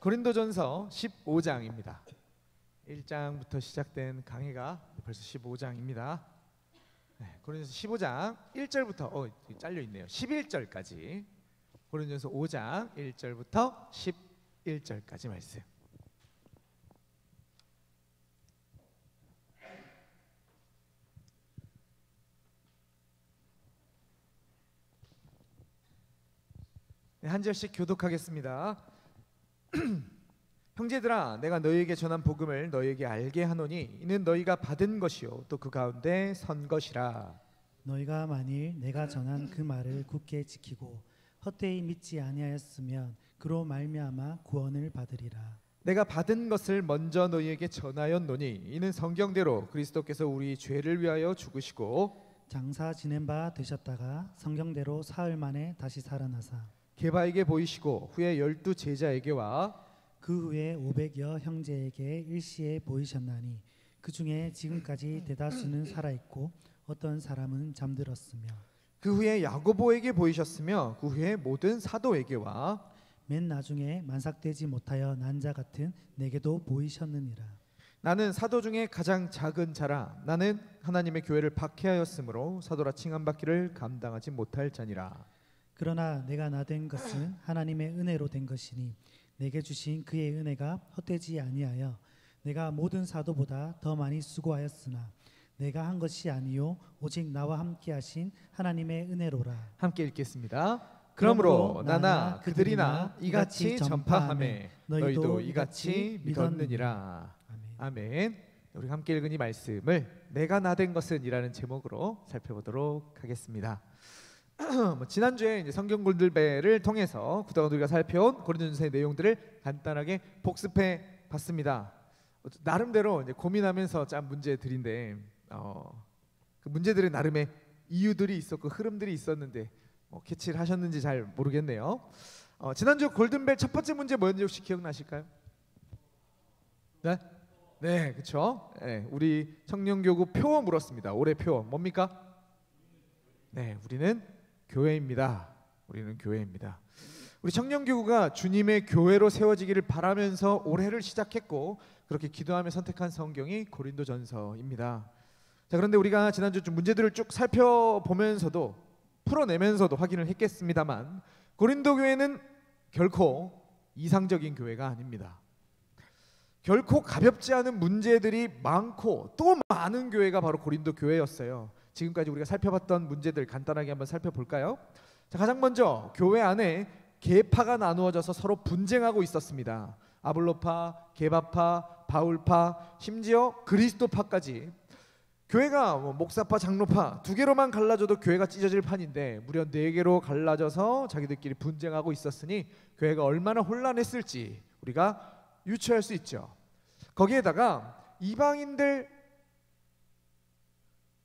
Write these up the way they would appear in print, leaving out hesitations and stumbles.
고린도전서 15장입니다. 1장부터 시작된 강의가 벌써 15장입니다. 고린도전서 15장 1절부터 잘려 있네요. 11절까지. 고린도전서 5장 1절부터 11절까지 말씀. 한 절씩 교독하겠습니다. 형제들아, 내가 너희에게 전한 복음을 너희에게 알게 하노니 이는 너희가 받은 것이요 또 그 가운데 선 것이라. 너희가 만일 내가 전한 그 말을 굳게 지키고 헛되이 믿지 아니하였으면 그로 말미암아 구원을 받으리라. 내가 받은 것을 먼저 너희에게 전하였노니 이는 성경대로 그리스도께서 우리 죄를 위하여 죽으시고 장사 지낸 바 되셨다가 성경대로 사흘 만에 다시 살아나사 게바에게 보이시고 후에 12 제자에게와 그 후에 500여 형제에게 일시에 보이셨나니 그 중에 지금까지 대다수는 살아있고 어떤 사람은 잠들었으며 그 후에 야고보에게 보이셨으며 그 후에 모든 사도에게와 맨 나중에 만삭되지 못하여 난 자 같은 내게도 보이셨느니라. 나는 사도 중에 가장 작은 자라. 나는 하나님의 교회를 박해하였으므로 사도라 칭함받기를 감당하지 못할 자니라. 그러나 내가 나된 것은 하나님의 은혜로 된 것이니 내게 주신 그의 은혜가 헛되지 아니하여 내가 모든 사도보다 더 많이 수고하였으나 내가 한 것이 아니요 오직 나와 함께 하신 하나님의 은혜로라. 함께 읽겠습니다. 그러므로 나나 그들이나 이같이 전파하매 너희도 이같이 믿었느니라. 아멘. 우리 함께 읽은 이 말씀을 내가 나된 것은 이라는 제목으로 살펴보도록 하겠습니다. 지난주에 이제 성경 골들배를 통해서 그동안 우리가 살펴온 고린도전서의 내용들을 간단하게 복습해 봤습니다. 나름대로 이제 고민하면서 짠 문제들인데 그 문제들의 나름의 이유들이 있었고 흐름들이 있었는데 캐치를 하셨는지 잘 모르겠네요. 지난주 골든벨 첫 번째 문제 뭐였는지 혹시 기억나실까요? 네? 네, 그렇죠. 네, 우리 청년교구 표어 물었습니다. 올해 표어 뭡니까? 네, 우리는 교회입니다. 우리는 교회입니다. 우리 청년교구가 주님의 교회로 세워지기를 바라면서 올해를 시작했고 그렇게 기도하며 선택한 성경이 고린도전서입니다. 자, 그런데 우리가 지난주 문제들을 쭉 살펴보면서도 풀어내면서도 확인을 했겠습니다만 고린도 교회는 결코 이상적인 교회가 아닙니다. 결코 가볍지 않은 문제들이 많고 또 많은 교회가 바로 고린도 교회였어요. 지금까지 우리가 살펴봤던 문제들 간단하게 한번 살펴볼까요? 자, 가장 먼저 교회 안에 계파가 나누어져서 서로 분쟁하고 있었습니다. 아볼로파, 게바파, 바울파, 심지어 그리스도파까지. 교회가 목사파, 장로파 두 개로만 갈라져도 교회가 찢어질 판인데 무려 4개로 갈라져서 자기들끼리 분쟁하고 있었으니 교회가 얼마나 혼란했을지 우리가 유추할 수 있죠. 거기에다가 이방인들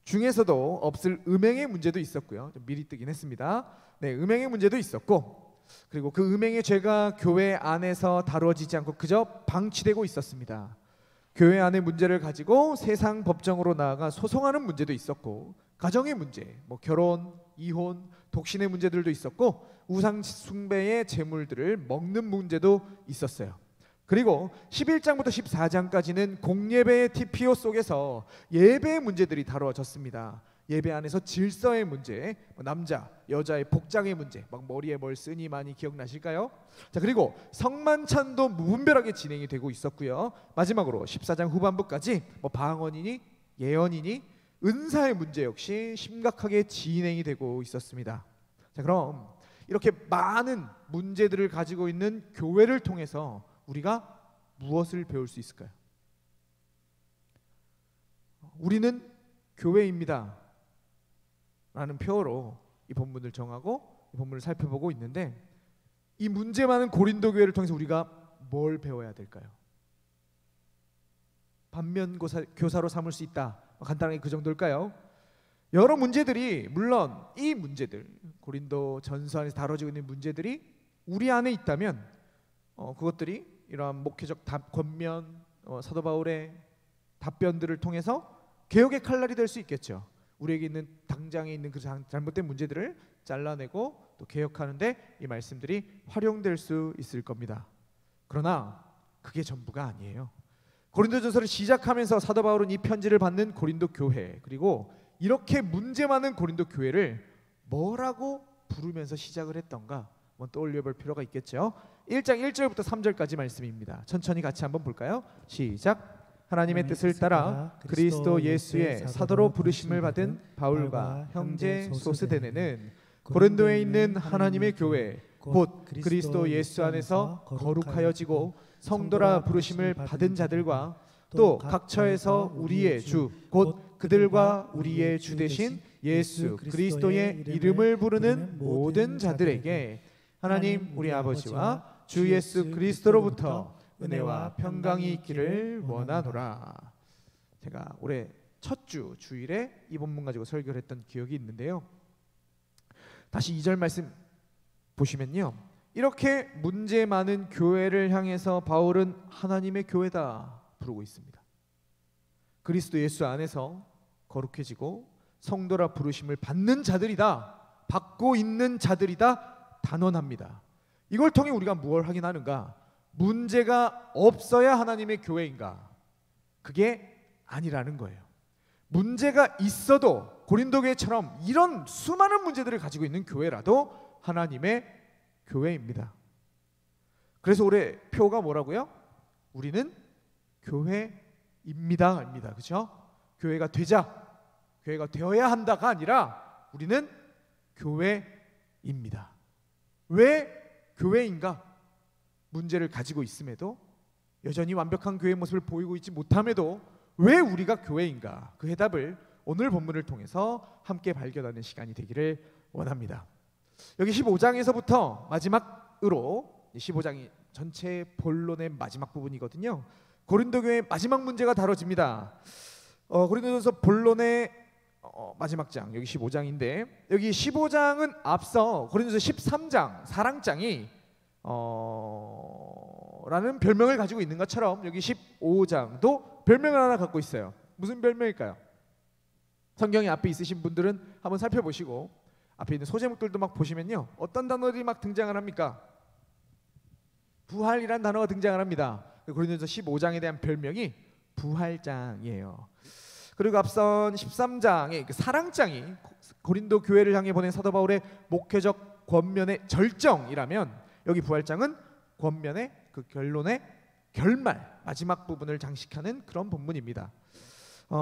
중에서도 없을 음행의 문제도 있었고요. 좀 미리 뜨긴 했습니다. 네, 음행의 문제도 있었고 그리고 그 음행의 죄가 교회 안에서 다루어지지 않고 그저 방치되고 있었습니다. 교회 안의 문제를 가지고 세상 법정으로 나아가 소송하는 문제도 있었고 가정의 문제, 결혼, 이혼, 독신의 문제들도 있었고 우상 숭배의 재물들을 먹는 문제도 있었어요. 그리고 11장부터 14장까지는 공예배의 TPO 속에서 예배의 문제들이 다루어졌습니다. 예배 안에서 질서의 문제, 남자, 여자의 복장의 문제, 막 머리에 뭘 쓰니 많이 기억나실까요? 자, 그리고 성만찬도 무분별하게 진행이 되고 있었고요. 마지막으로 14장 후반부까지 방언이니 예언이니 은사의 문제 역시 심각하게 진행이 되고 있었습니다. 자, 그럼 이렇게 많은 문제들을 가지고 있는 교회를 통해서 우리가 무엇을 배울 수 있을까요? 우리는 교회입니다 라는 표어로 이 본문을 정하고 이 본문을 살펴보고 있는데 이 문제 많은 고린도 교회를 통해서 우리가 뭘 배워야 될까요? 반면교사로 삼을 수 있다. 간단하게 그 정도일까요? 여러 문제들이 물론 이 문제들 고린도 전서 안에서 다뤄지고 있는 문제들이 우리 안에 있다면 그것들이 이러한 목회적 권면, 사도 바울의 답변들을 통해서 개혁의 칼날이 될 수 있겠죠. 우리에게 있는 당장에 있는 그 잘못된 문제들을 잘라내고 또 개혁하는데 이 말씀들이 활용될 수 있을 겁니다. 그러나 그게 전부가 아니에요. 고린도전서를 시작하면서 사도 바울은 이 편지를 받는 고린도 교회, 그리고 이렇게 문제 많은 고린도 교회를 뭐라고 부르면서 시작을 했던가 한번 떠올려 볼 필요가 있겠죠. 1장 1절부터 3절까지 말씀입니다. 천천히 같이 한번 볼까요? 시작. 하나님의 뜻을 따라 그리스도 예수의 사도로 부르심을 받은 바울과 형제 소스데네는 고린도에 있는 하나님의 교회 곧 그리스도 예수 안에서 거룩하여지고 성도라 부르심을 받은 자들과 또 각 처에서 우리의 주 곧 그들과 우리의 주 되신 예수 그리스도의 이름을 부르는 모든 자들에게 하나님 우리 아버지와 주 예수 그리스도로부터 은혜와 평강이 있기를 원하노라. 제가 올해 첫 주 주일에 이 본문 가지고 설교를 했던 기억이 있는데요. 다시 2절 말씀 보시면요, 이렇게 문제 많은 교회를 향해서 바울은 하나님의 교회다 부르고 있습니다. 그리스도 예수 안에서 거룩해지고 성도라 부르심을 받는 자들이다, 받고 있는 자들이다 단언합니다. 이걸 통해 우리가 무엇을 확인하는가? 문제가 없어야 하나님의 교회인가? 그게 아니라는 거예요. 문제가 있어도 고린도 교회처럼 이런 수많은 문제들을 가지고 있는 교회라도 하나님의 교회입니다. 그래서 올해 표가 뭐라고요? 우리는 교회입니다. 입니다. 그렇죠? 교회가 되자, 교회가 되어야 한다가 아니라 우리는 교회입니다. 왜 교회인가? 문제를 가지고 있음에도, 여전히 완벽한 교회의 모습을 보이고 있지 못함에도 왜 우리가 교회인가? 그 해답을 오늘 본문을 통해서 함께 발견하는 시간이 되기를 원합니다. 여기 15장에서부터 마지막으로, 15장이 전체 본론의 마지막 부분이거든요. 고린도 교회의 마지막 문제가 다뤄집니다. 고린도전서 본론의 마지막 장, 여기 15장인데, 여기 15장은 앞서 고린도전서 13장 사랑장이 라는 별명을 가지고 있는 것처럼 여기 15장도 별명을 하나 갖고 있어요. 무슨 별명일까요? 성경이 앞에 있으신 분들은 한번 살펴보시고 앞에 있는 소제목들도 막 보시면요, 어떤 단어들이 막 등장을 합니까? 부활이란 단어가 등장을 합니다. 고린도전서 15장에 대한 별명이 부활장이에요. 그리고 앞선 13장의 그 사랑장이 고린도 교회를 향해 보낸 사도 바울의 목회적 권면의 절정이라면, 여기 부활장은 권면의 그 결론의 결말, 마지막 부분을 장식하는 그런 본문입니다.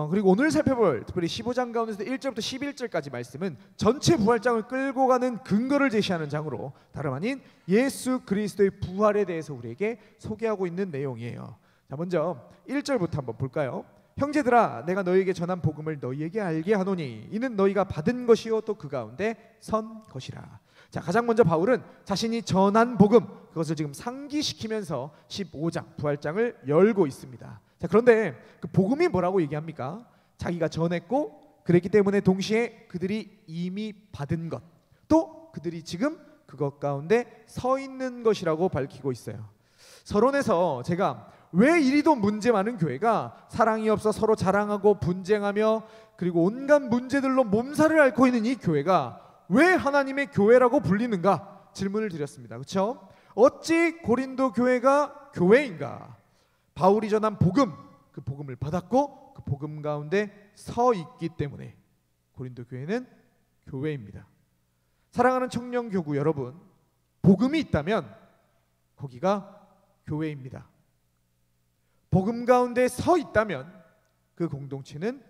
그리고 오늘 살펴볼 특별히 15장 가운데서 1절부터 11절까지 말씀은 전체 부활장을 끌고 가는 근거를 제시하는 장으로 다름 아닌 예수 그리스도의 부활에 대해서 우리에게 소개하고 있는 내용이에요. 자, 먼저 1절부터 한번 볼까요? 형제들아, 내가 너희에게 전한 복음을 너희에게 알게 하노니 이는 너희가 받은 것이요 또 그 가운데 선 것이라. 자, 가장 먼저 바울은 자신이 전한 복음, 그것을 지금 상기시키면서 15장 부활장을 열고 있습니다. 자, 그런데 그 복음이 뭐라고 얘기합니까? 자기가 전했고 그랬기 때문에 동시에 그들이 이미 받은 것, 또 그들이 지금 그것 가운데 서 있는 것이라고 밝히고 있어요. 서론에서 제가 왜 이리도 문제 많은 교회가 사랑이 없어 서로 자랑하고 분쟁하며 그리고 온갖 문제들로 몸살을 앓고 있는 이 교회가 왜 하나님의 교회라고 불리는가 질문을 드렸습니다. 그렇죠? 어찌 고린도 교회가 교회인가? 바울이 전한 복음, 그 복음을 받았고 그 복음 가운데 서 있기 때문에 고린도 교회는 교회입니다. 사랑하는 청년교구 여러분, 복음이 있다면 거기가 교회입니다. 복음 가운데 서 있다면 그 공동체는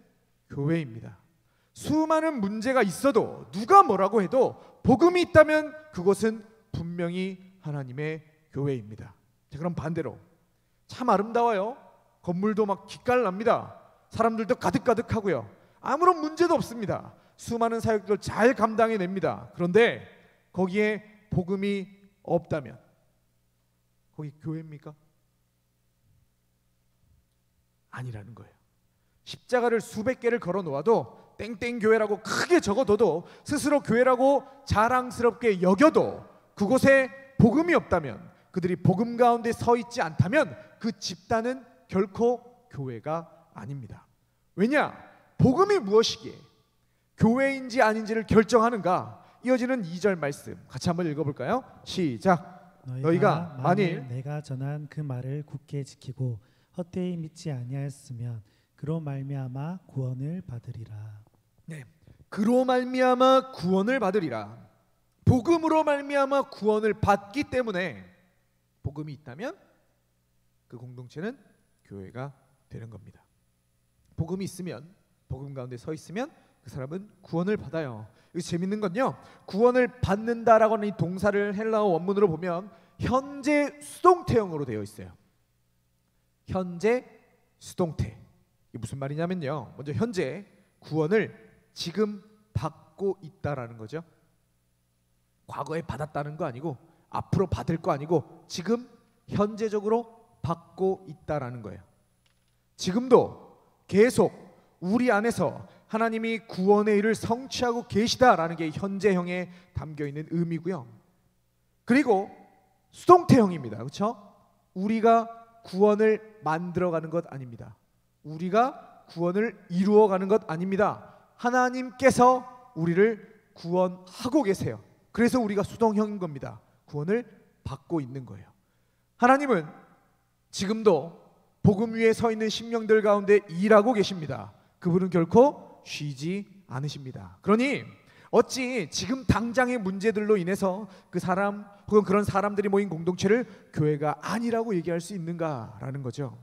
교회입니다. 수많은 문제가 있어도 누가 뭐라고 해도 복음이 있다면 그곳은 분명히 하나님의 교회입니다. 자, 그럼 반대로 참 아름다워요. 건물도 막 기깔납니다. 사람들도 가득가득하고요. 아무런 문제도 없습니다. 수많은 사역들 잘 감당해냅니다. 그런데 거기에 복음이 없다면 거기 교회입니까? 아니라는 거예요. 십자가를 수백 개를 걸어 놓아도 땡땡 교회라고 크게 적어둬도 스스로 교회라고 자랑스럽게 여겨도 그곳에 복음이 없다면, 그들이 복음 가운데 서 있지 않다면 그 집단은 결코 교회가 아닙니다. 왜냐? 복음이 무엇이기에 교회인지 아닌지를 결정하는가? 이어지는 2절 말씀 같이 한번 읽어볼까요? 시작. 너희가 만일 내가 전한 그 말을 굳게 지키고 헛되이 믿지 아니하였으면 그로 말미암아 구원을 받으리라. 네, 그로 말미암아 구원을 받으리라. 복음으로 말미암아 구원을 받기 때문에 복음이 있다면 그 공동체는 교회가 되는 겁니다. 복음이 있으면, 복음 가운데 서 있으면 그 사람은 구원을 받아요. 여기 재밌는 건요, 구원을 받는다라고 하는 이 동사를 헬라어 원문으로 보면 현재 수동태형으로 되어 있어요. 현재 수동태. 이게 무슨 말이냐면요, 먼저 현재 구원을 지금 받고 있다라는 거죠. 과거에 받았다는 거 아니고 앞으로 받을 거 아니고 지금 현재적으로 받고 있다라는 거예요. 지금도 계속 우리 안에서 하나님이 구원의 일을 성취하고 계시다라는 게 현재형에 담겨있는 의미고요. 그리고 수동태형입니다. 그렇죠? 우리가 구원을 만들어가는 것 아닙니다. 우리가 구원을 이루어가는 것 아닙니다. 하나님께서 우리를 구원하고 계세요. 그래서 우리가 수동형인 겁니다. 구원을 받고 있는 거예요. 하나님은 지금도 복음 위에 서 있는 심령들 가운데 일하고 계십니다. 그분은 결코 쉬지 않으십니다. 그러니 어찌 지금 당장의 문제들로 인해서 그 사람 혹은 그런 사람들이 모인 공동체를 교회가 아니라고 얘기할 수 있는가라는 거죠.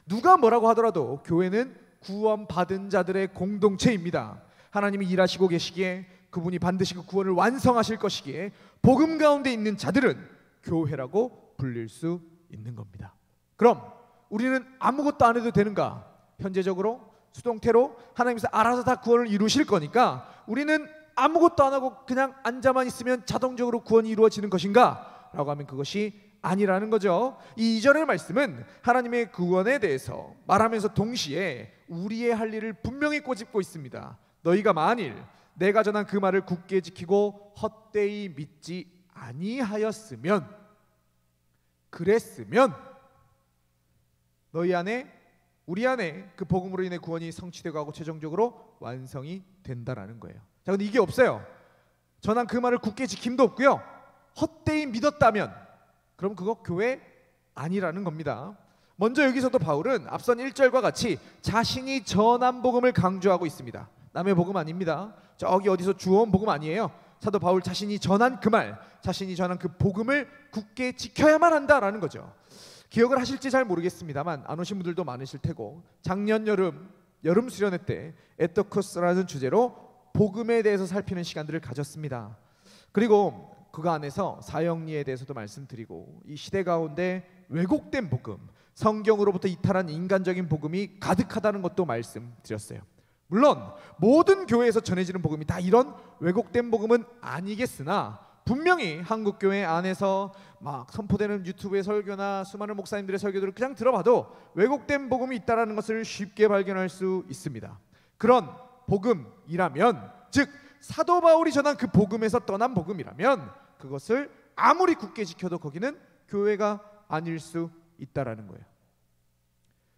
누가 뭐라고 하더라도 교회는 구원받은 자들의 공동체입니다. 하나님이 일하시고 계시기에 그분이 반드시 그 구원을 완성하실 것이기에 복음 가운데 있는 자들은 교회라고 불릴 수 있는 겁니다. 그럼 우리는 아무것도 안 해도 되는가? 현재적으로 수동태로 하나님께서 알아서 다 구원을 이루실 거니까 우리는 아무것도 안 하고 그냥 앉아만 있으면 자동적으로 구원이 이루어지는 것인가? 라고 하면 그것이 아니라는 거죠. 이 2절의 말씀은 하나님의 구원에 대해서 말하면서 동시에 우리의 할 일을 분명히 꼬집고 있습니다. 너희가 만일 내가 전한 그 말을 굳게 지키고 헛되이 믿지 아니하였으면, 그랬으면 너희 안에 우리 안에 그 복음으로 인해 구원이 성취되고 하고 최종적으로 완성이 된다라는 거예요. 자, 근데 이게 없어요. 전한 그 말을 굳게 지킴도 없고요. 헛되이 믿었다면 그럼 그거 교회 아니라는 겁니다. 먼저 여기서도 바울은 앞선 1절과 같이 자신이 전한 복음을 강조하고 있습니다. 남의 복음 아닙니다. 저기 어디서 주워온 복음 아니에요. 사도 바울 자신이 전한 그 말, 자신이 전한 그 복음을 굳게 지켜야만 한다라는 거죠. 기억을 하실지 잘 모르겠습니다만 안 오신 분들도 많으실 테고, 작년 여름 수련회 때 에토코스라는 주제로 복음에 대해서 살피는 시간들을 가졌습니다. 그리고 그 안에서 사형리에 대해서도 말씀드리고, 이 시대 가운데 왜곡된 복음, 성경으로부터 이탈한 인간적인 복음이 가득하다는 것도 말씀드렸어요. 물론 모든 교회에서 전해지는 복음이 다 이런 왜곡된 복음은 아니겠으나 분명히 한국교회 안에서 막 선포되는 유튜브의 설교나 수많은 목사님들의 설교들을 그냥 들어봐도 왜곡된 복음이 있다는 것을 쉽게 발견할 수 있습니다. 그런 복음이라면, 즉 사도 바울이 전한 그 복음에서 떠난 복음이라면 그것을 아무리 굳게 지켜도 거기는 교회가 아닐 수 있다라는 거예요.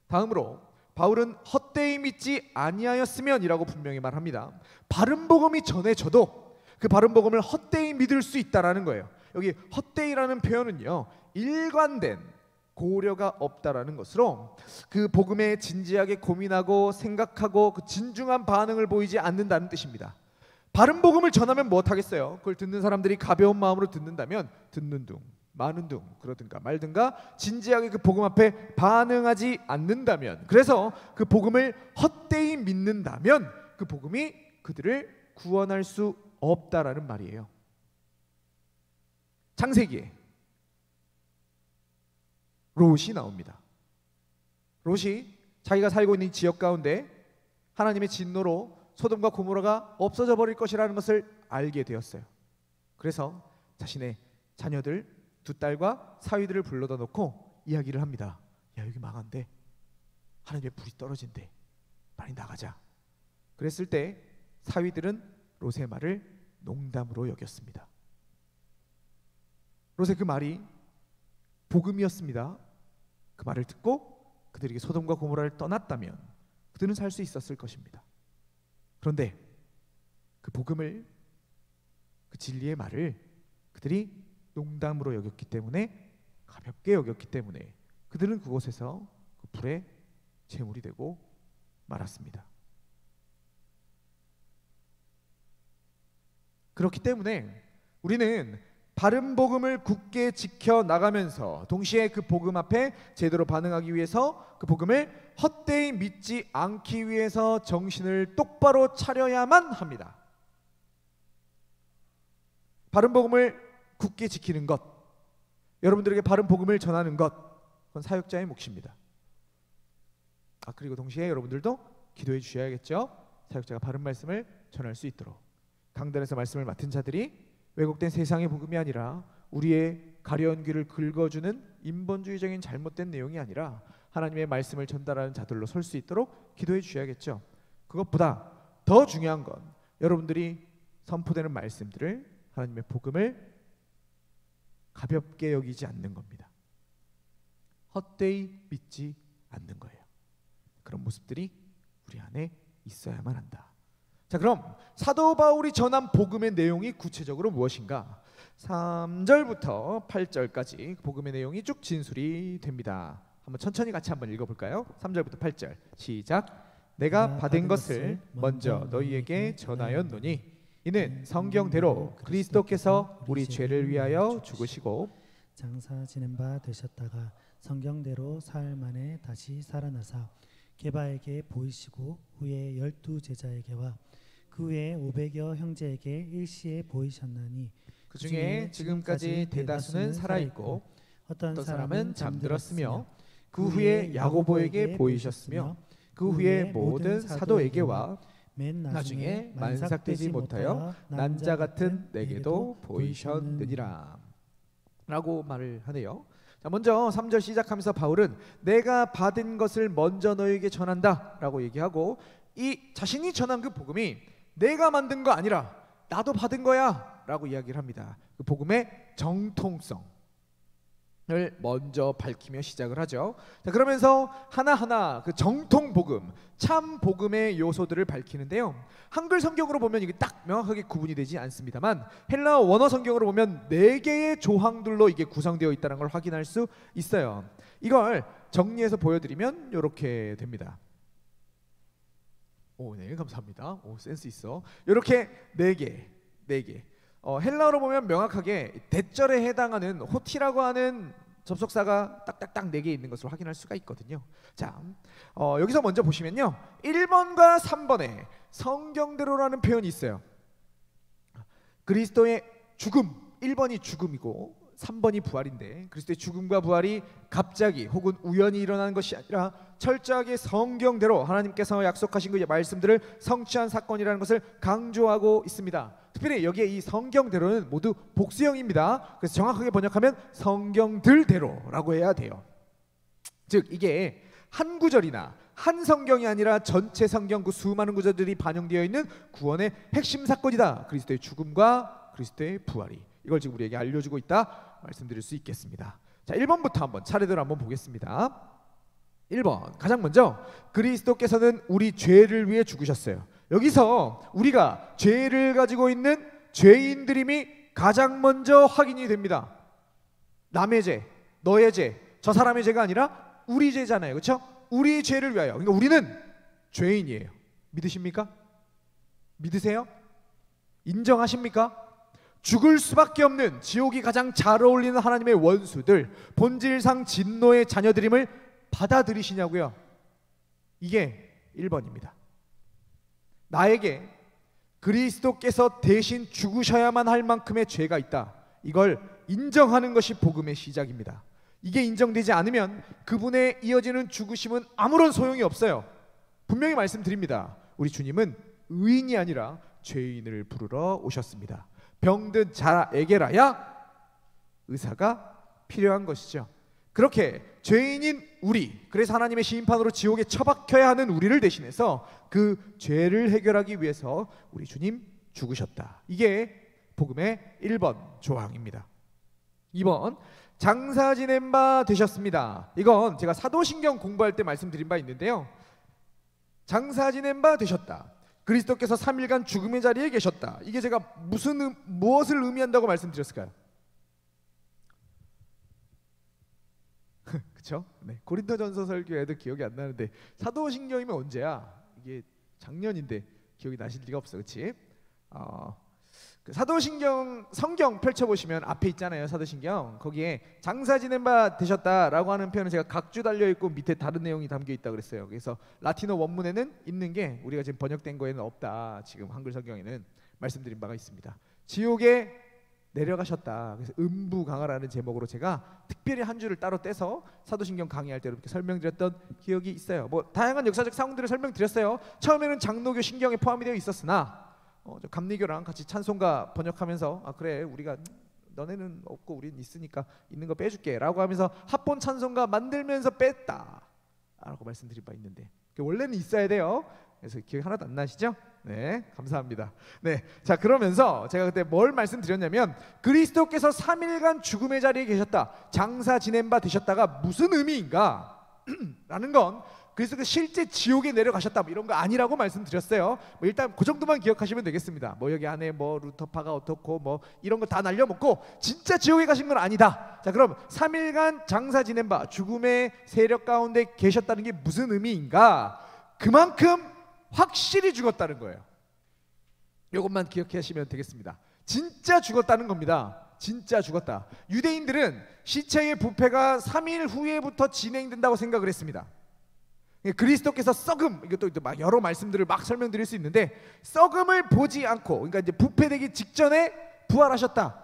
다음으로 바울은 헛되이 믿지 아니하였으면 이라고 분명히 말합니다. 바른 복음이 전해져도 그 바른 복음을 헛되이 믿을 수 있다라는 거예요. 여기 헛되이라는 표현은요, 일관된 고려가 없다라는 것으로 그 복음에 진지하게 고민하고 생각하고 그 진중한 반응을 보이지 않는다는 뜻입니다. 바른 복음을 전하면 무엇하겠어요? 그걸 듣는 사람들이 가벼운 마음으로 듣는다면 듣는 둥 마는 둥 그러든가 말든가 진지하게 그 복음 앞에 반응하지 않는다면, 그래서 그 복음을 헛되이 믿는다면 그 복음이 그들을 구원할 수 없다라는 말이에요. 창세기에 롯이 나옵니다. 롯이 자기가 살고 있는 지역 가운데 하나님의 진노로 소돔과 고모라가 없어져 버릴 것이라는 것을 알게 되었어요. 그래서 자신의 자녀들 2딸과 사위들을 불러다 놓고 이야기를 합니다. 야, 여기 망한데 하나님의 불이 떨어진대, 빨리 나가자. 그랬을 때 사위들은 롯의 말을 농담으로 여겼습니다. 롯의 그 말이 복음이었습니다. 그 말을 듣고 그들에게 소돔과 고모라를 떠났다면 그들은 살 수 있었을 것입니다. 그런데 그 복음을, 그 진리의 말을 그들이 농담으로 여겼기 때문에, 가볍게 여겼기 때문에 그들은 그곳에서 그 불에 제물이 되고 말았습니다. 그렇기 때문에 우리는 바른 복음을 굳게 지켜 나가면서 동시에 그 복음 앞에 제대로 반응하기 위해서 그 복음을 헛되이 믿지 않기 위해서 정신을 똑바로 차려야만 합니다. 바른 복음을 굳게 지키는 것, 여러분들에게 바른 복음을 전하는 것, 그건 사역자의 몫입니다. 그리고 동시에 여러분들도 기도해 주셔야겠죠. 사역자가 바른 말씀을 전할 수 있도록. 강단에서 말씀을 맡은 자들이 왜곡된 세상의 복음이 아니라 우리의 가려운 귀를 긁어주는 인본주의적인 잘못된 내용이 아니라 하나님의 말씀을 전달하는 자들로 설 수 있도록 기도해 주셔야겠죠. 그것보다 더 중요한 건 여러분들이 선포되는 말씀들을, 하나님의 복음을 가볍게 여기지 않는 겁니다. 헛되이 믿지 않는 거예요. 그런 모습들이 우리 안에 있어야만 한다. 자, 그럼 사도 바울이 전한 복음의 내용이 구체적으로 무엇인가? 3절부터 8절까지 복음의 내용이 쭉 진술이 됩니다. 한번 천천히 같이 한번 읽어볼까요? 3절부터 8절 시작. 내가 받은 것을 먼저 너희에게 전하였노니 이는 성경대로 그리스도께서 우리 죄를 위하여 죽으시고 장사 지낸 바 되셨다가 성경대로 사흘 만에 다시 살아나사 게바에게 보이시고 후에 12 제자에게와 그 후에 500여 형제에게 일시에 보이셨나니 그 중에 지금까지 대다수는 살아있고 어떤 사람은 잠들었으며 그 후에 야고보에게 보이셨으며 그 후에 모든 사도에게와 맨 나중에 만삭되지 못하여 난자 같은 내게도 보이셨느니라 라고 말을 하네요. 자, 먼저 3절 시작하면서 바울은 내가 받은 것을 먼저 너에게 전한다 라고 얘기하고, 이 자신이 전한 그 복음이 내가 만든 거 아니라 나도 받은 거야 라고 이야기를 합니다. 그 복음의 정통성을 먼저 밝히며 시작을 하죠. 자, 그러면서 하나하나 그 정통 복음, 참 복음의 요소들을 밝히는데요. 한글 성경으로 보면 이게 딱 명확하게 구분이 되지 않습니다만 헬라어 원어 성경으로 보면 4개의 조항들로 이게 구성되어 있다는 걸 확인할 수 있어요. 이걸 정리해서 보여드리면 이렇게 됩니다. 네, 감사합니다. 센스 있어. 이렇게 4개. 헬라어로 보면 명확하게 대절에 해당하는 호티라고 하는 접속사가 딱딱딱 4개 있는 것을 확인할 수가 있거든요. 자, 여기서 먼저 보시면요, 1번과 3번에 성경대로라는 표현이 있어요. 그리스도의 죽음, 1번이 죽음이고 3번이 부활인데, 그리스도의 죽음과 부활이 갑자기 혹은 우연히 일어나는 것이 아니라 철저하게 성경대로 하나님께서 약속하신 그 말씀들을 성취한 사건이라는 것을 강조하고 있습니다. 특별히 여기에 이 성경대로는 모두 복수형입니다. 그래서 정확하게 번역하면 성경들대로라고 해야 돼요. 즉 이게 한 구절이나 한 성경이 아니라 전체 성경 그 수많은 구절들이 반영되어 있는 구원의 핵심 사건이다. 그리스도의 죽음과 그리스도의 부활이, 이걸 지금 우리에게 알려주고 있다 말씀드릴 수 있겠습니다. 자, 1번부터 한번 차례대로 한번 보겠습니다. 1번, 가장 먼저 그리스도께서는 우리 죄를 위해 죽으셨어요. 여기서 우리가 죄를 가지고 있는 죄인들임이 가장 먼저 확인이 됩니다. 남의 죄, 너의 죄, 저 사람의 죄가 아니라 우리 죄잖아요. 그렇죠? 우리 죄를 위하여. 그러니까 우리는 죄인이에요. 믿으십니까? 믿으세요? 인정하십니까? 죽을 수밖에 없는, 지옥이 가장 잘 어울리는 하나님의 원수들, 본질상 진노의 자녀들임을 받아들이시냐고요? 이게 1번입니다. 나에게 그리스도께서 대신 죽으셔야만 할 만큼의 죄가 있다, 이걸 인정하는 것이 복음의 시작입니다. 이게 인정되지 않으면 그분의 이어지는 죽으심은 아무런 소용이 없어요. 분명히 말씀드립니다. 우리 주님은 의인이 아니라 죄인을 부르러 오셨습니다. 병든 자에게라야 의사가 필요한 것이죠. 그렇게 죄인인 우리, 그래서 하나님의 심판으로 지옥에 처박혀야 하는 우리를 대신해서 그 죄를 해결하기 위해서 우리 주님 죽으셨다. 이게 복음의 1번 조항입니다. 2번, 장사 지낸 바 되셨습니다. 이건 제가 사도신경 공부할 때 말씀드린 바 있는데요. 장사 지낸 바 되셨다, 그리스도께서 3일간 죽음의 자리에 계셨다, 이게 제가 무엇을 의미한다고 말씀드렸을까요? 그렇죠? 네. 고린도전서 설교에도 기억이 안 나는데 사도신경이면 언제야? 이게 작년인데 기억이 나실 리가 없어, 그렇지? 그 사도신경 성경 펼쳐보시면 앞에 있잖아요. 사도신경 거기에 장사 지낸 바 되셨다라고 하는 표현은 제가 각주 달려 있고 밑에 다른 내용이 담겨 있다 그랬어요. 그래서 라틴어 원문에는 있는 게 우리가 지금 번역된 거에는 없다. 지금 한글 성경에는 말씀드린 바가 있습니다. 지옥에 내려가셨다. 그래서 음부강화라는 제목으로 제가 특별히 한 주를 따로 떼서 사도신경 강의할 때 이렇게 설명드렸던 기억이 있어요. 뭐 다양한 역사적 상황들을 설명드렸어요. 처음에는 장로교 신경에 포함이 되어 있었으나 저 감리교랑 같이 찬송가 번역하면서 그래 우리가 너네는 없고 우린 있으니까 있는 거 빼줄게 라고 하면서 합본 찬송가 만들면서 뺐다 라고 말씀드린 바 있는데 원래는 있어야 돼요. 그래서 기억이 하나도 안 나시죠? 네, 감사합니다. 네, 자 그러면서 제가 그때 뭘 말씀드렸냐면 그리스도께서 3일간 죽음의 자리에 계셨다, 장사 지낸 바 되셨다가 무슨 의미인가 라는 건 그리스도께서 실제 지옥에 내려가셨다 뭐 이런 거 아니라고 말씀드렸어요. 뭐 일단 그 정도만 기억하시면 되겠습니다. 뭐 여기 안에 뭐 루터파가 어떻고 뭐 이런 거 다 날려먹고 진짜 지옥에 가신 건 아니다. 자 그럼 3일간 장사 지낸 바 죽음의 세력 가운데 계셨다는 게 무슨 의미인가? 그만큼 확실히 죽었다는 거예요. 이것만 기억하시면 되겠습니다. 진짜 죽었다는 겁니다. 진짜 죽었다. 유대인들은 시체의 부패가 3일 후에부터 진행된다고 생각을 했습니다. 그리스도께서 썩음, 이것도 막 여러 말씀들을 막 설명드릴 수 있는데 썩음을 보지 않고, 그러니까 이제 부패되기 직전에 부활하셨다.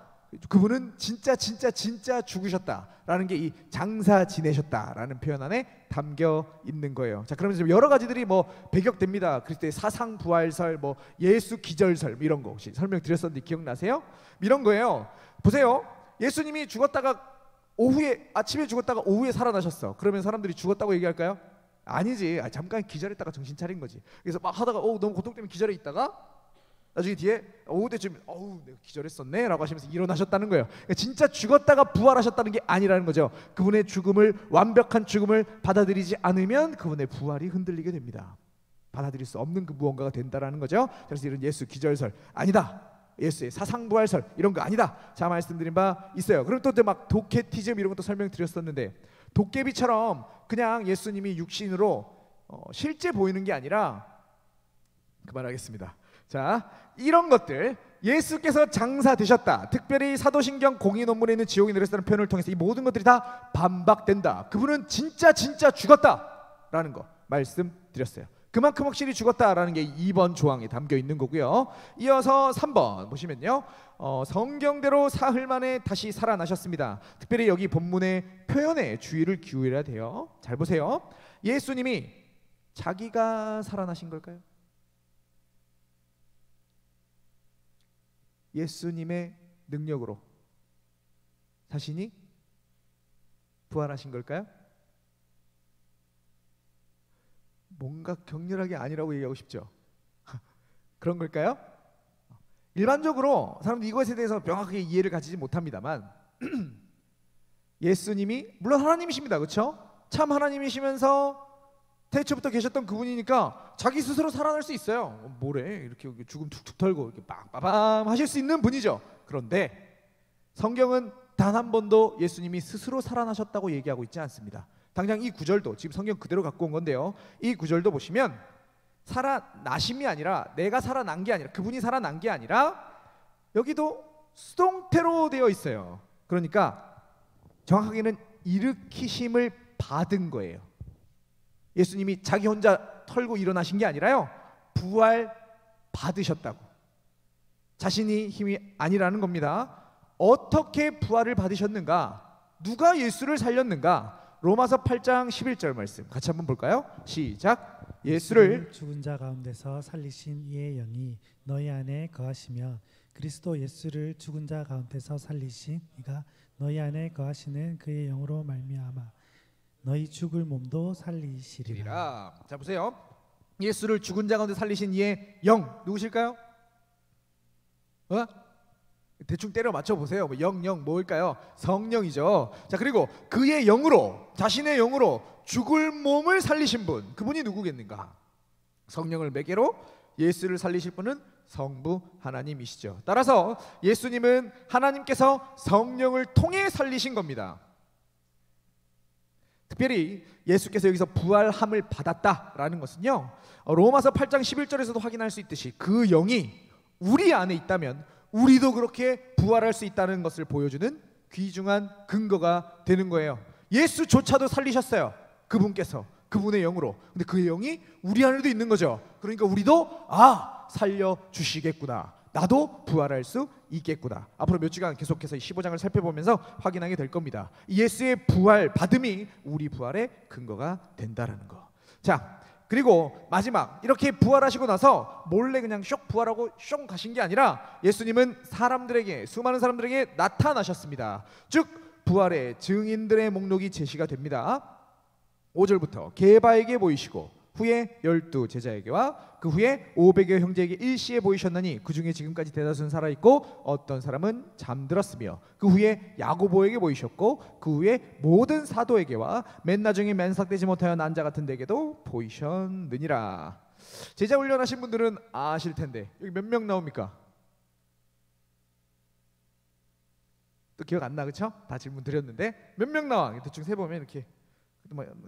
그분은 진짜 죽으셨다라는 게 이 장사 지내셨다라는 표현 안에 담겨 있는 거예요. 자, 그러면 여러 가지들이 뭐 배격됩니다. 그리스도의 사상 부활설, 뭐 예수 기절설 이런 거 혹시 설명드렸었는데 기억나세요? 이런 거예요. 보세요. 예수님이 죽었다가 아침에 죽었다가 오후에 살아나셨어. 그러면 사람들이 죽었다고 얘기할까요? 아니지. 잠깐 기절했다가 정신 차린 거지. 그래서 막 하다가 너무 고통 때문에 기절해 있다가 나중에 뒤에 오후 때쯤 내가 기절했었네 라고 하시면서 일어나셨다는 거예요. 그러니까 진짜 죽었다가 부활하셨다는 게 아니라는 거죠. 그분의 죽음을, 완벽한 죽음을 받아들이지 않으면 그분의 부활이 흔들리게 됩니다. 받아들일 수 없는 그 무언가가 된다라는 거죠. 그래서 이런 예수 기절설 아니다, 예수의 사상부활설 이런 거 아니다. 자 말씀드린 바 있어요. 그럼 또 막 도케티즘 이런 것도 설명드렸었는데 도깨비처럼 그냥 예수님이 육신으로 실제 보이는 게 아니라, 그만하겠습니다. 자, 이런 것들, 예수께서 장사 되셨다, 특별히 사도신경 공의 논문에 있는 지옥에 내렸다는 표현을 통해서 이 모든 것들이 다 반박된다. 그분은 진짜 죽었다라는 거 말씀드렸어요. 그만큼 확실히 죽었다라는 게 2번 조항에 담겨 있는 거고요. 이어서 3번 보시면요, 성경대로 사흘 만에 다시 살아나셨습니다. 특별히 여기 본문의 표현에 주의를 기울여야 돼요. 잘 보세요. 예수님이 자기가 살아나신 걸까요? 예수님의 능력으로 자신이 부활하신 걸까요? 뭔가 격렬하게 아니라고 얘기하고 싶죠. 그런 걸까요? 일반적으로 사람들이 이것에 대해서 명확하게 이해를 가지지 못합니다만 예수님이 물론 하나님이십니다. 그렇죠? 참 하나님이시면서 태초부터 계셨던 그분이니까 자기 스스로 살아날 수 있어요. 뭐래 이렇게 죽음 툭툭 털고 이렇게 빵빠밤 하실 수 있는 분이죠. 그런데 성경은 단 한 번도 예수님이 스스로 살아나셨다고 얘기하고 있지 않습니다. 당장 이 구절도 지금 성경 그대로 갖고 온 건데요, 이 구절도 보시면 살아나심이 아니라, 내가 살아난 게 아니라, 그분이 살아난 게 아니라 여기도 수동태로 되어 있어요. 그러니까 정확하게는 일으키심을 받은 거예요. 예수님이 자기 혼자 털고 일어나신 게 아니라요, 부활 받으셨다고. 자신이 힘이 아니라는 겁니다. 어떻게 부활을 받으셨는가? 누가 예수를 살렸는가? 로마서 8장 11절 말씀 같이 한번 볼까요? 시작. 예수를 죽은 자 가운데서 살리신 이의 영이 너희 안에 거하시며 그리스도 예수를 죽은 자 가운데서 살리신 이가 너희 안에 거하시는 그의 영으로 말미암아 너희 죽을 몸도 살리시리라. 자 보세요. 예수를 죽은 자 가운데 살리신 이의 영 누구실까요? 대충 때려 맞춰 보세요. 영 뭘까요? 성령이죠. 자 그리고 그의 영으로, 자신의 영으로 죽을 몸을 살리신 분, 그분이 누구겠는가? 성령을 매개로 예수를 살리실 분은 성부 하나님이시죠. 따라서 예수님은 하나님께서 성령을 통해 살리신 겁니다. 특별히 예수께서 여기서 부활함을 받았다라는 것은요, 로마서 8장 11절에서도 확인할 수 있듯이 그 영이 우리 안에 있다면 우리도 그렇게 부활할 수 있다는 것을 보여주는 귀중한 근거가 되는 거예요. 예수조차도 살리셨어요. 그분께서 그분의 영으로. 근데 그 영이 우리 안에도 있는 거죠. 그러니까 우리도 살려주시겠구나, 나도 부활할 수 있겠구나. 앞으로 몇 주간 계속해서 이 15장을 살펴보면서 확인하게 될 겁니다. 예수의 부활 받음이 우리 부활의 근거가 된다라는 거. 자, 그리고 마지막, 이렇게 부활하시고 나서 몰래 그냥 쇽 부활하고 쇽 가신 게 아니라 예수님은 사람들에게, 수많은 사람들에게 나타나셨습니다. 즉 부활의 증인들의 목록이 제시가 됩니다. 5절부터 게바에게 보이시고 후에 12 제자에게와 그 후에 500여 형제에게 일시에 보이셨나니 그 중에 지금까지 대다수는 살아있고 어떤 사람은 잠들었으며 그 후에 야고보에게 보이셨고 그 후에 모든 사도에게와 맨 나중에 맨삭되지 못하여 난 자 같은 데에게도 보이셨느니라. 제자 훈련하신 분들은 아실 텐데 여기 몇 명 나옵니까? 또 기억 안 나, 그렇죠? 다 질문 드렸는데 몇 명 나와? 대충 세보면 이렇게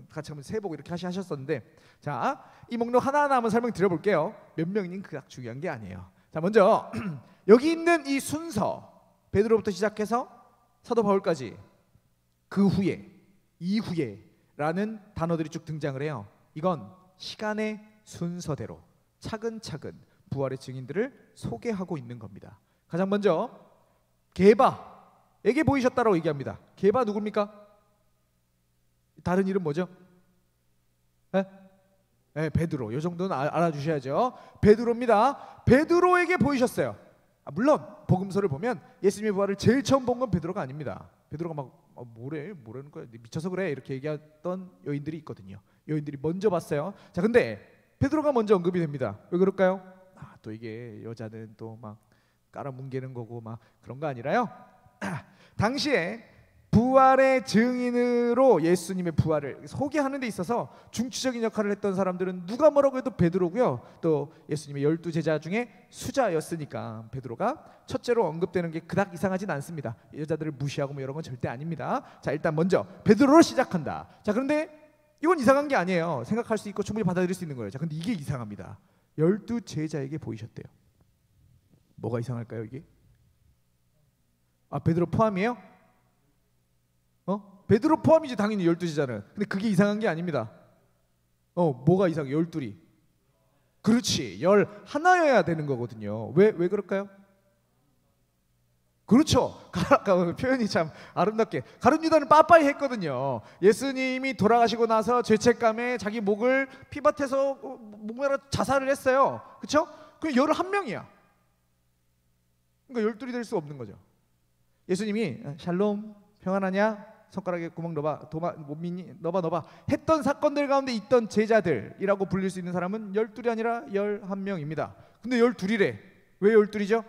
같이 한번 세보고 이렇게 하셨었는데, 자, 이 목록 하나하나 한번 설명 드려볼게요. 몇 명인 그닥 중요한 게 아니에요. 자, 먼저 여기 있는 이 순서, 베드로부터 시작해서 사도 바울까지 그 후에, 이후에라는 단어들이 쭉 등장을 해요. 이건 시간의 순서대로 차근차근 부활의 증인들을 소개하고 있는 겁니다. 가장 먼저 게바에게 보이셨다라고 얘기합니다. 게바 누굽니까? 다른 이름 뭐죠? 베드로. 이 정도는 알아주셔야죠. 베드로입니다. 베드로에게 보이셨어요. 물론 복음서를 보면 예수님의 부활을 제일 처음 본 건 베드로가 아닙니다. 베드로가 막 뭐라는 거야, 미쳐서 그래, 이렇게 얘기했던 여인들이 있거든요. 여인들이 먼저 봤어요. 자, 근데 베드로가 먼저 언급이 됩니다. 왜 그럴까요? 또 이게 여자는 또 막 깔아뭉개는 거고 막 그런 거 아니라요. 당시에 부활의 증인으로 예수님의 부활을 소개하는 데 있어서 중추적인 역할을 했던 사람들은 누가 뭐라고 해도 베드로고요, 또 예수님의 12 제자 중에 수자였으니까 베드로가 첫째로 언급되는 게 그닥 이상하진 않습니다. 여자들을 무시하고 뭐 이런 건 절대 아닙니다. 자, 일단 먼저 베드로로 시작한다. 자, 그런데 이건 이상한 게 아니에요. 생각할 수 있고 충분히 받아들일 수 있는 거예요. 자, 근데 이게 이상합니다. 12 제자에게 보이셨대요. 뭐가 이상할까요, 이게? 베드로 포함이에요? 베드로 포함이지 당연히 12제자는. 근데 그게 이상한 게 아닙니다. 뭐가 이상해? 12이. 그렇지, 11여야 되는 거거든요. 왜 그럴까요? 그렇죠. 표현이 참 아름답게, 가룟 유다는 빠빠이 했거든요. 예수님이 돌아가시고 나서 죄책감에 자기 목을 피밭에서 목매라 자살을 했어요. 그렇죠? 그럼 11명이야. 그러니까 12이 될 수 없는 거죠. 예수님이 샬롬, 평안하냐? 손가락에 구멍 넣어봐, 못 믿니? 넣어봐 했던 사건들 가운데 있던 제자들이라고 불릴 수 있는 사람은 12이 아니라 11명입니다. 근데 12이래. 왜 12이죠?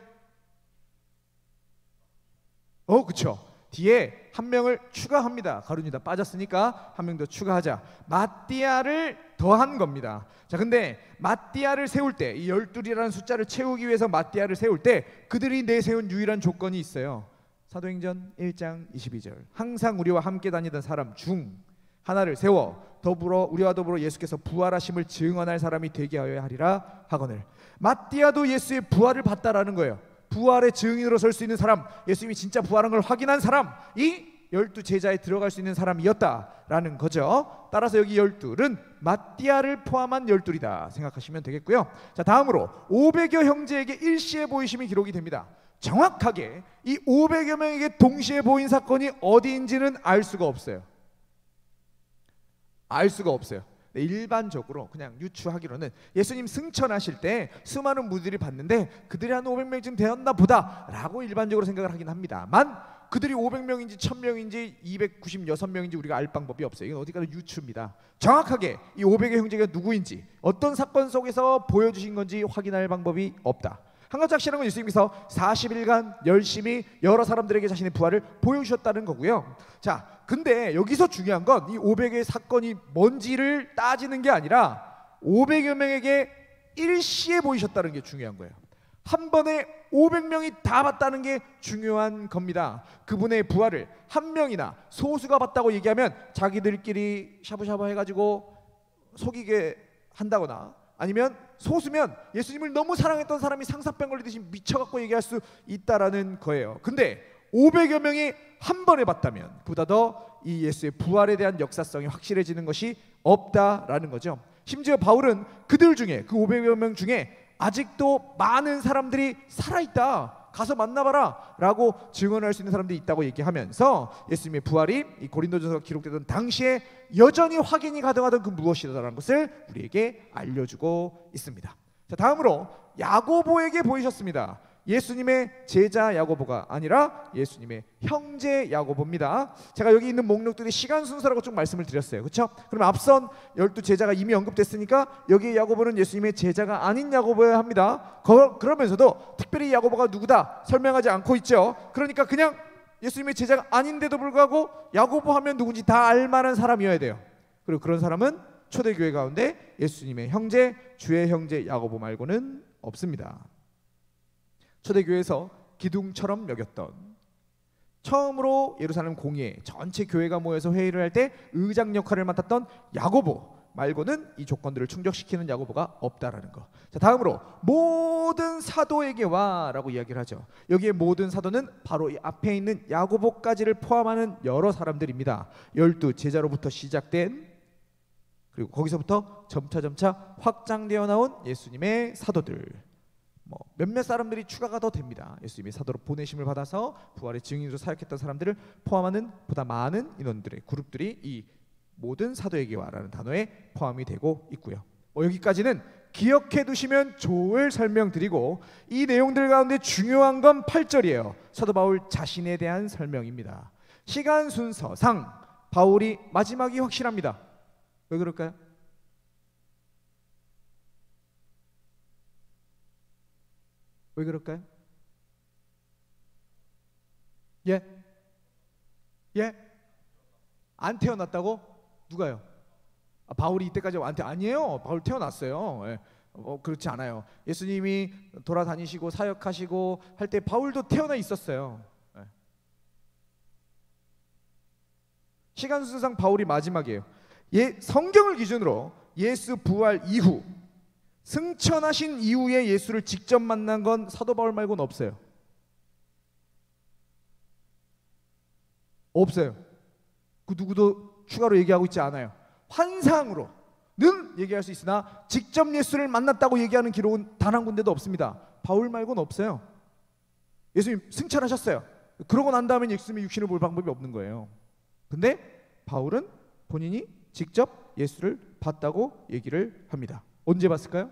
그쵸, 뒤에 한 명을 추가합니다. 가룟 유다 빠졌으니까 한 명 더 추가하자. 마띠아를 더한 겁니다. 자, 근데 마띠아를 세울 때, 이 12이라는 숫자를 채우기 위해서 마띠아를 세울 때 그들이 내세운 유일한 조건이 있어요. 사도행전 1장 22절. 항상 우리와 함께 다니던 사람 중 하나를 세워 우리와 더불어 예수께서 부활하심을 증언할 사람이 되게 하여야 하리라 하거늘. 마띠아도 예수의 부활을 봤다라는 거예요. 부활의 증인으로 설 수 있는 사람, 예수님이 진짜 부활한 걸 확인한 사람, 이 12 제자에 들어갈 수 있는 사람이었다라는 거죠. 따라서 여기 12은 마띠아를 포함한 12이다 생각하시면 되겠고요. 자, 다음으로 500여 형제에게 일시에 보이심이 기록이 됩니다. 정확하게 이 500여 명에게 동시에 보인 사건이 어디인지는 알 수가 없어요. 일반적으로 그냥 유추하기로는 예수님 승천하실 때 수많은 무리들이 봤는데 그들이 한 500명쯤 되었나 보다 라고 일반적으로 생각을 하긴 합니다만, 그들이 500명인지 1000명인지 296명인지 우리가 알 방법이 없어요. 이건 어디까지 유추입니다. 정확하게 이 500의 형제가 누구인지, 어떤 사건 속에서 보여주신 건지 확인할 방법이 없다. 한 가지 확실한 건 예수님께서 40일간 열심히 여러 사람들에게 자신의 부활을 보여주셨다는 거고요. 자, 근데 여기서 중요한 건 이 500의 사건이 뭔지를 따지는 게 아니라 500여 명에게 일시에 보이셨다는 게 중요한 거예요. 한 번에 500명이 다 봤다는 게 중요한 겁니다. 그분의 부활을 한 명이나 소수가 봤다고 얘기하면 자기들끼리 샤브샤브 해가지고 속이게 한다거나, 아니면 소수면 예수님을 너무 사랑했던 사람이 상사병 걸리듯이 미쳐갖고 얘기할 수 있다라는 거예요. 근데 500여 명이 한 번에 봤다면 그보다 더 이 예수의 부활에 대한 역사성이 확실해지는 것이 없다라는 거죠. 심지어 바울은 그들 중에, 그 500여 명 중에 아직도 많은 사람들이 살아있다, 가서 만나봐라 라고 증언할 수 있는 사람들이 있다고 얘기하면서 예수님의 부활이 이 고린도전서가 기록되던 당시에 여전히 확인이 가능하던 그 무엇이다라는 것을 우리에게 알려주고 있습니다. 자, 다음으로 야고보에게 보이셨습니다. 예수님의 제자 야고보가 아니라 예수님의 형제 야고보입니다. 제가 여기 있는 목록들이 시간 순서라고 좀 말씀을 드렸어요. 그렇죠? 그럼 앞선 12제자가 이미 언급됐으니까 여기 야고보는 예수님의 제자가 아닌 야고보여야 합니다. 그러면서도 특별히 야고보가 누구다 설명하지 않고 있죠. 그러니까 그냥 예수님의 제자가 아닌데도 불구하고 야고보 하면 누군지 다 알만한 사람이어야 돼요. 그리고 그런 사람은 초대교회 가운데 예수님의 형제, 주의 형제 야고보 말고는 없습니다. 초대교회에서 기둥처럼 여겼던, 처음으로 예루살렘 공의회 전체 교회가 모여서 회의를 할 때 의장 역할을 맡았던 야고보 말고는 이 조건들을 충족시키는 야고보가 없다라는 거. 자, 다음으로 모든 사도에게 와라고 이야기를 하죠. 여기에 모든 사도는 바로 이 앞에 있는 야고보까지를 포함하는 여러 사람들입니다. 12제자로부터 시작된, 그리고 거기서부터 점차 확장되어 나온 예수님의 사도들, 몇몇 사람들이 추가가 더 됩니다. 예수님이 사도로 보내심을 받아서 부활의 증인으로 사역했던 사람들을 포함하는 보다 많은 인원들의 그룹들이 이 모든 사도에게와라는 단어에 포함이 되고 있고요. 여기까지는 기억해 두시면 좋을 설명드리고, 이 내용들 가운데 중요한 건 8절이에요. 사도 바울 자신에 대한 설명입니다. 시간 순서상 바울이 마지막이 확실합니다. 왜 그럴까요? 왜 그럴까요? 예? 안 태어났다고? 누가요? 바울이 이때까지 아니에요. 바울 태어났어요. 예. 그렇지 않아요. 예수님이 돌아다니시고 사역하시고 할 때 바울도 태어나 있었어요. 예. 시간 순서상 바울이 마지막이에요. 성경을 기준으로 예수 부활 이후, 승천하신 이후에 예수를 직접 만난 건 사도 바울 말고는 없어요. 없어요. 그 누구도 추가로 얘기하고 있지 않아요. 환상으로는 얘기할 수 있으나 직접 예수를 만났다고 얘기하는 기록은 단 한 군데도 없습니다. 바울 말고는 없어요. 예수님 승천하셨어요. 그러고 난 다음에 예수님의 육신을 볼 방법이 없는 거예요. 근데 바울은 본인이 직접 예수를 봤다고 얘기를 합니다. 언제 봤을까요?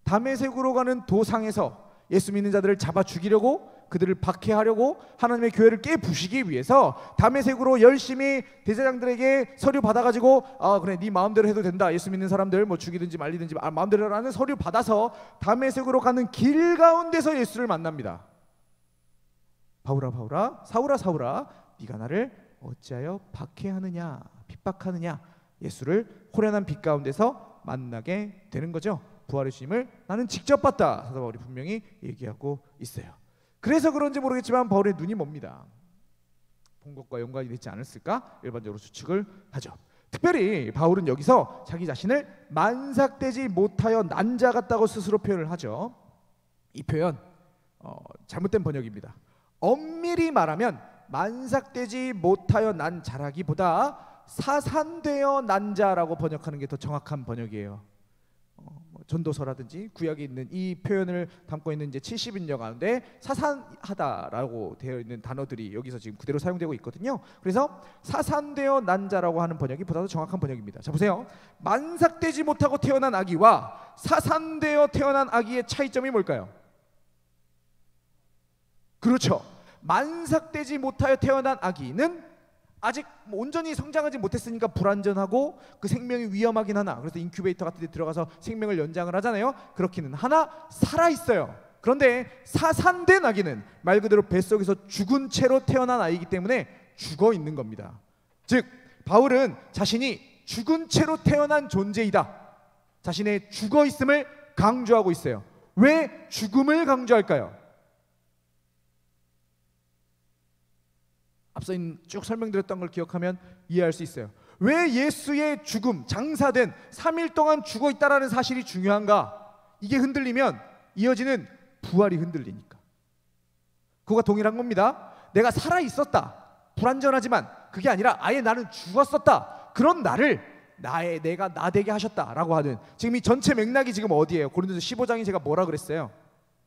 다메섹으로 가는 도상에서 예수 믿는 자들을 잡아 죽이려고, 그들을 박해하려고, 하나님의 교회를 깨부시기 위해서 다메섹으로 열심히 대제장들에게 서류 받아가지고, 그래 네 마음대로 해도 된다, 예수 믿는 사람들 뭐 죽이든지 말리든지 마음대로 하는 서류 받아서 다메섹으로 가는 길 가운데서 예수를 만납니다. 바울아 바울아, 사울아 사울아, 네가 나를 어찌하여 박해하느냐, 핍박하느냐. 예수를 호련한 빛 가운데서 만나게 되는 거죠. 부활의 주님을 나는 직접 봤다, 사도 바울이 분명히 얘기하고 있어요. 그래서 그런지 모르겠지만 바울의 눈이 멉니다. 본 것과 연관이 되지 않았을까 일반적으로 추측을 하죠. 특별히 바울은 여기서 자기 자신을 만삭되지 못하여 난 자 같다고 스스로 표현을 하죠. 이 표현 잘못된 번역입니다. 엄밀히 말하면 만삭되지 못하여 난 자라기보다 사산되어 난 자라고 번역하는 게 더 정확한 번역이에요. 전도서라든지 구약에 있는 이 표현을 담고 있는 이제 70인역 가운데 사산하다라고 되어 있는 단어들이 여기서 지금 그대로 사용되고 있거든요. 그래서 사산되어 난 자라고 하는 번역이 보다 더 정확한 번역입니다. 자 보세요. 만삭되지 못하고 태어난 아기와 사산되어 태어난 아기의 차이점이 뭘까요? 그렇죠. 만삭되지 못하여 태어난 아기는 아직 온전히 성장하지 못했으니까 불완전하고 그 생명이 위험하긴 하나, 그래서 인큐베이터 같은 데 들어가서 생명을 연장을 하잖아요. 그렇기는 하나 살아있어요. 그런데 사산된 아기는 말 그대로 뱃속에서 죽은 채로 태어난 아이이기 때문에 죽어 있는 겁니다. 즉 바울은 자신이 죽은 채로 태어난 존재이다, 자신의 죽어 있음을 강조하고 있어요. 왜 죽음을 강조할까요? 앞서 쭉 설명드렸던 걸 기억하면 이해할 수 있어요. 왜 예수의 죽음, 장사된 3일 동안 죽어 있다라는 사실이 중요한가? 이게 흔들리면 이어지는 부활이 흔들리니까. 그거가 동일한 겁니다. 내가 살아 있었다, 불완전하지만 그게 아니라 아예 나는 죽었었다, 그런 나를 내가 나되게 하셨다라고 하는, 지금 이 전체 맥락이 지금 어디예요? 고린도서 15장이 제가 뭐라 그랬어요?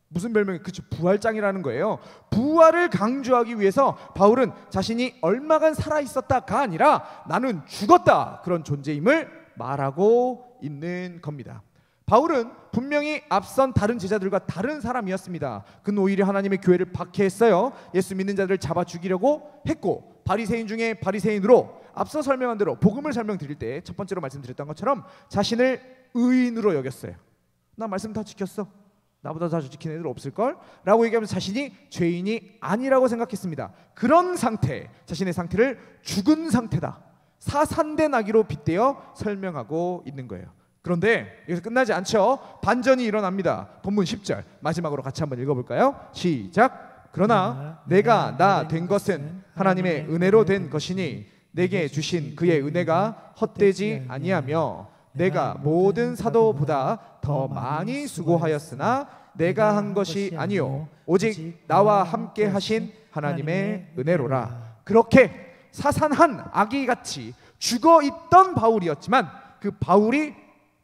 무슨 별명이? 그쵸, 부활장이라는 거예요. 부활을 강조하기 위해서 바울은 자신이 얼마간 살아있었다가 아니라 나는 죽었다, 그런 존재임을 말하고 있는 겁니다. 바울은 분명히 앞선 다른 제자들과 다른 사람이었습니다. 그는 오히려 하나님의 교회를 박해했어요. 예수 믿는 자들을 잡아 죽이려고 했고, 바리새인 중에 바리새인으로 앞서 설명한 대로 복음을 설명드릴 때 첫 번째로 말씀드렸던 것처럼 자신을 의인으로 여겼어요. 나 말씀 다 지켰어, 나보다 더 지킨 애들 없을걸? 라고 얘기하면서 자신이 죄인이 아니라고 생각했습니다. 그런 상태, 자신의 상태를 죽은 상태다, 사산된 아기로 빗대어 설명하고 있는 거예요. 그런데 여기서 끝나지 않죠. 반전이 일어납니다. 본문 10절 마지막으로 같이 한번 읽어볼까요? 시작. 그러나 내가 나 된 것은 하나님의 은혜로 된 것이니 내게 주신 그의 은혜가 헛되지 아니하며 내가 모든 사도보다 더 많이 수고하였으나 내가 한 것이 아니요 오직 나와 함께 하신 하나님의 은혜로라. 그렇게 사산한 아기같이 죽어있던 바울이었지만, 그 바울이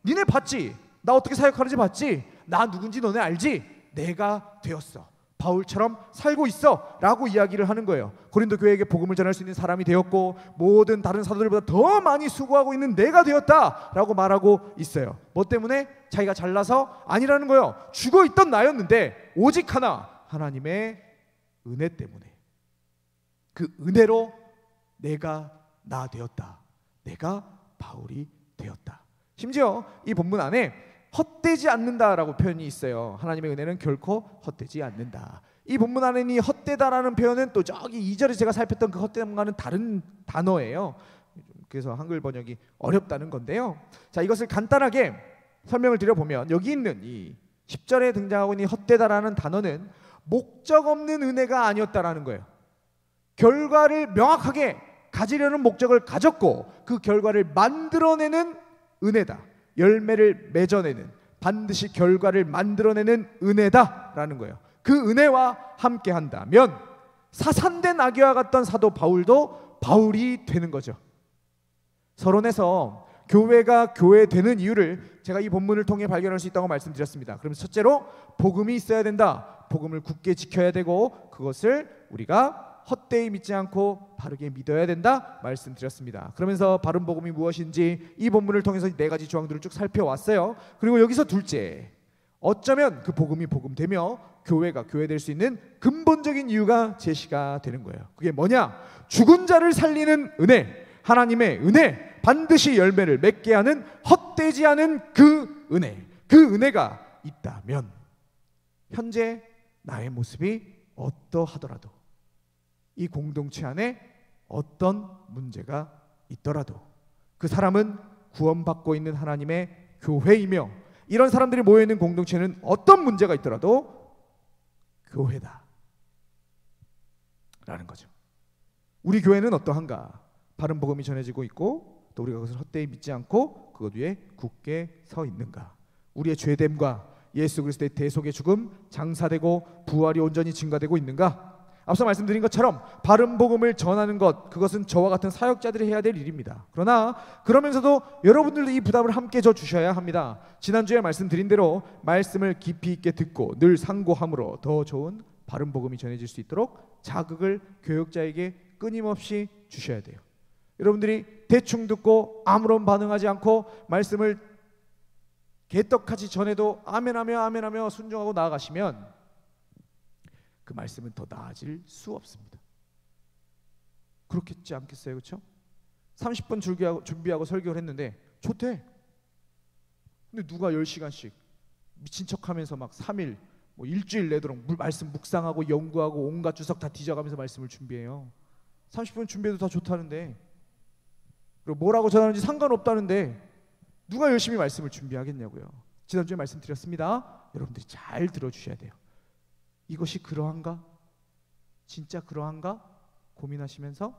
니네 봤지? 나 어떻게 사역하는지 봤지? 나 누군지 너네 알지? 내가 되었어, 바울처럼 살고 있어 라고 이야기를 하는 거예요. 고린도 교회에게 복음을 전할 수 있는 사람이 되었고, 모든 다른 사도들보다 더 많이 수고하고 있는 내가 되었다 라고 말하고 있어요. 뭐 때문에? 자기가 잘나서? 아니라는 거예요. 죽어있던 나였는데 오직 하나, 하나님의 은혜 때문에, 그 은혜로 내가 나 되었다, 내가 바울이 되었다. 심지어 이 본문 안에 헛되지 않는다라고 표현이 있어요. 하나님의 은혜는 결코 헛되지 않는다. 이 본문 안에는 이 헛되다라는 표현은 또 저기 2절에 제가 살폈던 그 헛됨과는 다른 단어예요. 그래서 한글 번역이 어렵다는 건데요. 자, 이것을 간단하게 설명을 드려보면, 여기 있는 이 10절에 등장하고 있는 이 헛되다라는 단어는 목적 없는 은혜가 아니었다라는 거예요. 결과를 명확하게 가지려는 목적을 가졌고, 그 결과를 만들어내는 은혜다, 열매를 맺어내는, 반드시 결과를 만들어내는 은혜다라는 거예요. 그 은혜와 함께 한다면 사산된 아기와 같던 사도 바울도 바울이 되는 거죠. 서론에서 교회가 교회되는 이유를 제가 이 본문을 통해 발견할 수 있다고 말씀드렸습니다. 그러면 첫째로 복음이 있어야 된다, 복음을 굳게 지켜야 되고, 그것을 우리가 헛되이 믿지 않고 바르게 믿어야 된다 말씀드렸습니다. 그러면서 바른 복음이 무엇인지 이 본문을 통해서 4가지 조항들을 쭉 살펴왔어요. 그리고 여기서 둘째, 어쩌면 그 복음이 복음되며 교회가 교회될 수 있는 근본적인 이유가 제시가 되는 거예요. 그게 뭐냐? 죽은 자를 살리는 은혜, 하나님의 은혜, 반드시 열매를 맺게 하는 헛되지 않은 그 은혜, 그 은혜가 있다면 현재 나의 모습이 어떠하더라도, 이 공동체 안에 어떤 문제가 있더라도 그 사람은 구원받고 있는 하나님의 교회이며, 이런 사람들이 모여있는 공동체는 어떤 문제가 있더라도 교회다 라는 거죠. 우리 교회는 어떠한가? 바른 복음이 전해지고 있고, 또 우리가 그것을 헛되이 믿지 않고 그것 위에 굳게 서 있는가? 우리의 죄됨과 예수 그리스도의 대속의 죽음, 장사되고 부활이 온전히 증가되고 있는가? 앞서 말씀드린 것처럼 바른 복음을 전하는 것, 그것은 저와 같은 사역자들이 해야 될 일입니다. 그러나 그러면서도 여러분들도 이 부담을 함께 져주셔야 합니다. 지난주에 말씀드린 대로 말씀을 깊이 있게 듣고 늘 상고함으로 더 좋은 바른 복음이 전해질 수 있도록 자극을 교역자에게 끊임없이 주셔야 돼요. 여러분들이 대충 듣고 아무런 반응하지 않고 말씀을 개떡같이 전해도 아멘하며 아멘하며 순종하고 나아가시면 그 말씀은 더 나아질 수 없습니다. 그렇겠지 않겠어요? 그렇죠? 30분 준비하고 설교를 했는데 좋대. 근데 누가 10시간씩 미친 척하면서 막 3일, 뭐 일주일 내도록 말씀 묵상하고 연구하고 온갖 주석 다 뒤져가면서 말씀을 준비해요. 30분 준비해도 다 좋다는데, 그리고 뭐라고 전하는지 상관없다는데 누가 열심히 말씀을 준비하겠냐고요. 지난주에 말씀드렸습니다. 여러분들이 잘 들어주셔야 돼요. 이것이 그러한가? 진짜 그러한가? 고민하시면서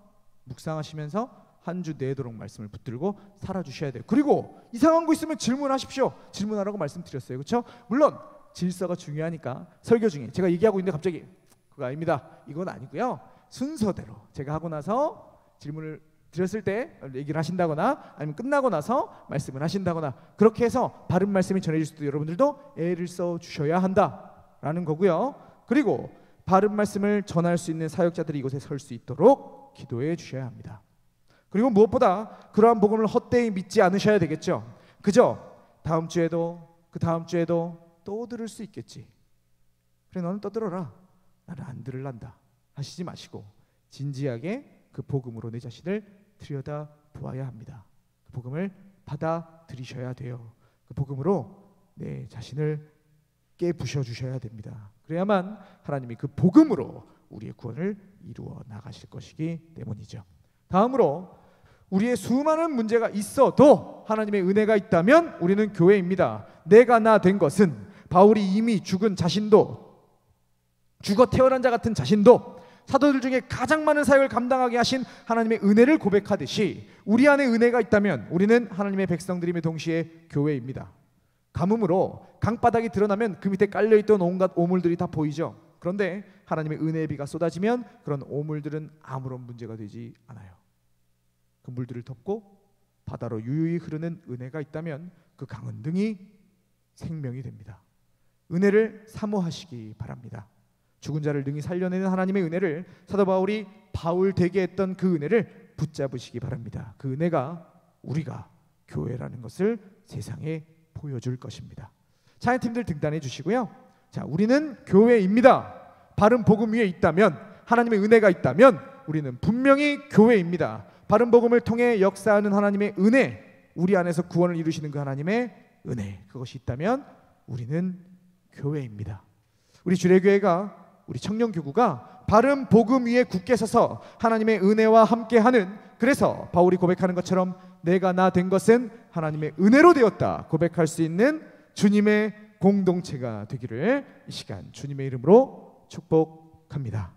묵상하시면서 한 주 내도록 말씀을 붙들고 살아주셔야 돼요. 그리고 이상한 거 있으면 질문하십시오. 질문하라고 말씀드렸어요. 그렇죠? 물론 질서가 중요하니까 설교 중에 제가 얘기하고 있는데 갑자기 그거 아닙니다. 이건 아니고요. 순서대로 제가 하고 나서 질문을 드렸을 때 얘기를 하신다거나 아니면 끝나고 나서 말씀을 하신다거나 그렇게 해서 바른 말씀이 전해질 수도 여러분들도 애를 써 주셔야 한다라는 거고요. 그리고 바른 말씀을 전할 수 있는 사역자들이 이곳에 설 수 있도록 기도해 주셔야 합니다. 그리고 무엇보다 그러한 복음을 헛되이 믿지 않으셔야 되겠죠. 그저 다음 주에도 그 다음 주에도 또 들을 수 있겠지. 그래 너는 떠들어라. 나는 안 들을란다 하시지 마시고 진지하게 그 복음으로 내 자신을 들여다 보아야 합니다. 그 복음을 받아들이셔야 돼요. 그 복음으로 내 자신을 깨부셔 주셔야 됩니다. 그래야만 하나님이 그 복음으로 우리의 구원을 이루어 나가실 것이기 때문이죠. 다음으로 우리의 수많은 문제가 있어도 하나님의 은혜가 있다면 우리는 교회입니다. 내가 나 된 것은 바울이 이미 죽은 자신도 죽어 태어난 자 같은 자신도 사도들 중에 가장 많은 사역을 감당하게 하신 하나님의 은혜를 고백하듯이 우리 안에 은혜가 있다면 우리는 하나님의 백성들임에 동시에 교회입니다. 가뭄으로 강바닥이 드러나면 그 밑에 깔려있던 온갖 오물들이 다 보이죠. 그런데 하나님의 은혜의 비가 쏟아지면 그런 오물들은 아무런 문제가 되지 않아요. 그 물들을 덮고 바다로 유유히 흐르는 은혜가 있다면 그 강은 등이 생명이 됩니다. 은혜를 사모하시기 바랍니다. 죽은 자를 능히 살려내는 하나님의 은혜를 사도 바울이 바울 되게 했던 그 은혜를 붙잡으시기 바랍니다. 그 은혜가 우리가 교회라는 것을 세상에 보여줄 것입니다. 찬양팀들 등단해 주시고요. 자, 우리는 교회입니다. 바른 복음 위에 있다면 하나님의 은혜가 있다면 우리는 분명히 교회입니다. 바른 복음을 통해 역사하는 하나님의 은혜, 우리 안에서 구원을 이루시는 그 하나님의 은혜, 그것이 있다면 우리는 교회입니다. 우리 주례교회가 우리 청년교구가 바른 복음 위에 굳게 서서 하나님의 은혜와 함께하는, 그래서 바울이 고백하는 것처럼 내가 나 된 것은 하나님의 은혜로 되었다 고백할 수 있는 주님의 공동체가 되기를 이 시간 주님의 이름으로 축복합니다.